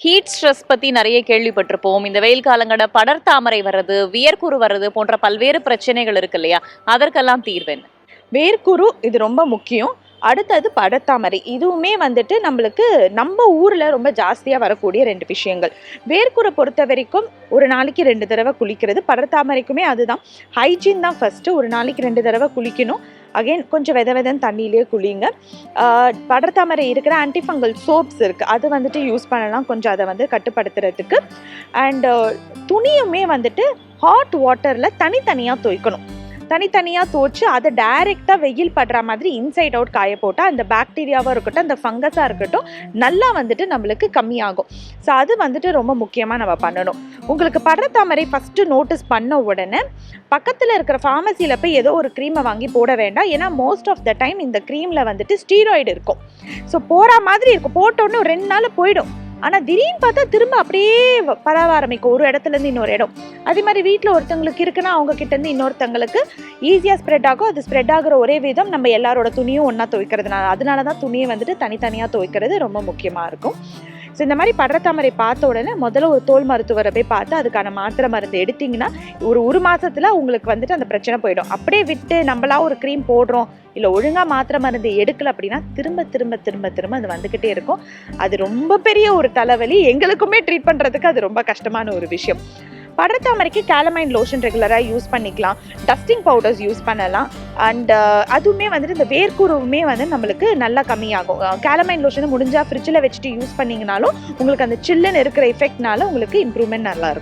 Heat stress பத்தி நெறைய கேள்விப்பட்டிருப்போம். இந்த வெயில் காலங்கள்ல படர்தாமரை வர்றது, வியர்க்குரு வர்றது போன்ற பல்வேறு பிரச்சனைகள் இருக்கு இல்லையா? அதற்கெல்லாம் தீர்வு என்ன? வேர்க்குரு இது ரொம்ப முக்கியம். அடுத்தது படர்தாமரை. இதுவுமே வந்துட்டு நம்மளுக்கு நம்ம ஊர்ல ரொம்ப ஜாஸ்தியா வரக்கூடிய 2 விஷயங்கள். வேர்க்குர பொறுத்தவரைக்கும் ஒரு நாளைக்கு 2 தடவ குளிக்கிறது. படர்தாமரைக்குமே அதுதான். ஹைஜீன் தான் ஃபர்ஸ்ட்டு. ஒரு நாளைக்கு 2 தடவ குளிக்கணும். அகைன் கொஞ்சம் வெத வெதன்னு தண்ணியிலேயே குளிங்க. படர்தாமரை இருக்கிற ஆன்டிஃபங்கல் சோப்ஸ் இருக்கு. அது வந்துட்டு யூஸ் பண்ணலாம். கொஞ்சம் அத வந்து கட்டுப்படுத்துறதுக்கு. அண்ட் துணியுமே வந்துட்டு ஹாட் வாட்டர்ல தனித்தனியா துவைக்கணும். தனித்தனியா துவைச்சு அதை டைரெக்டாக வெயில் படுற மாதிரி இன்சைட் அவுட் காய போட்டால் அந்த பாக்டீரியாவாக இருக்கட்டும் அந்த ஃபங்கஸாக இருக்கட்டும் நல்லா வந்துட்டு நம்மளுக்கு கம்மியாகும். ஸோ அது வந்துட்டு ரொம்ப முக்கியமாக நம்ம பண்ணணும். உங்களுக்கு படர்தாமரை ஃபஸ்ட்டு நோட்டீஸ் பண்ண உடனே பக்கத்தில் இருக்கிற ஃபார்மசியில் போய் ஏதோ ஒரு க்ரீமை வாங்கி போட வேண்டாம். ஏன்னா மோஸ்ட் ஆஃப் த டைம் இந்த க்ரீமில் வந்துட்டு ஸ்டீராய்டு இருக்கும். ஸோ போகிற மாதிரி இருக்கும். போட்டோன்னு 2 நாள் போயிடும். ஆனால் திடீர்னு பார்த்தா திரும்ப அப்படியே பரவ ஆரம்பிக்கும் ஒரு இடத்துலேருந்து இன்னொரு இடம். அதே மாதிரி வீட்டில் ஒருத்தவங்களுக்கு இருக்குன்னா அவங்க கிட்டேருந்து இன்னொருத்தவங்களுக்கு ஈஸியாக ஸ்ப்ரெட் ஆகும். அது ஸ்ப்ரெட் ஆகிற ஒரே விதம் நம்ம எல்லாரோட துணியும் ஒன்றா துவைக்கிறதுனால. அதனால தான் துணியை வந்துட்டு தனித்தனியாக துவைக்கிறது ரொம்ப முக்கியமாக இருக்கும். ஸோ இந்த மாதிரி படர்தாமரை பார்த்த உடனே முதல்ல ஒரு தோல் மருத்துவரை போய் பார்த்து அதுக்கான மாத்திரை மருந்து எடுத்திங்கன்னா ஒரு மாதத்தில் உங்களுக்கு வந்துட்டு அந்த பிரச்சனை போயிடும். அப்படியே விட்டு நம்மளா ஒரு க்ரீம் போடுறோம் இல்லை ஒழுங்காக மாத்திரை மருந்து எடுக்கலை அப்படின்னா திரும்ப திரும்ப திரும்ப திரும்ப அது வந்துக்கிட்டே இருக்கும். அது ரொம்ப பெரிய ஒரு தலைவலி. எங்களுக்குமே ட்ரீட் பண்ணுறதுக்கு அது ரொம்ப கஷ்டமான ஒரு விஷயம். படர்தாமரைக்கு கேலமைன் லோஷன் ரெகுலராக யூஸ் பண்ணிக்கலாம். டஸ்டிங் பவுடர்ஸ் யூஸ் பண்ணலாம். அண்ட் அதுவுமே வந்துட்டு இந்த வேர்க்குருவுமே வந்து நம்மளுக்கு நல்லா கம்மியாகும். கேலமைன் லோஷனை முடிஞ்சால் ஃப்ரிட்ஜில் வச்சுட்டு யூஸ் பண்ணிங்கனாலும் உங்களுக்கு அந்த சில்லுன்னு இருக்கிற எஃபெக்ட்னால உங்களுக்கு இம்ப்ரூவ்மெண்ட் நல்லாயிருக்கும்.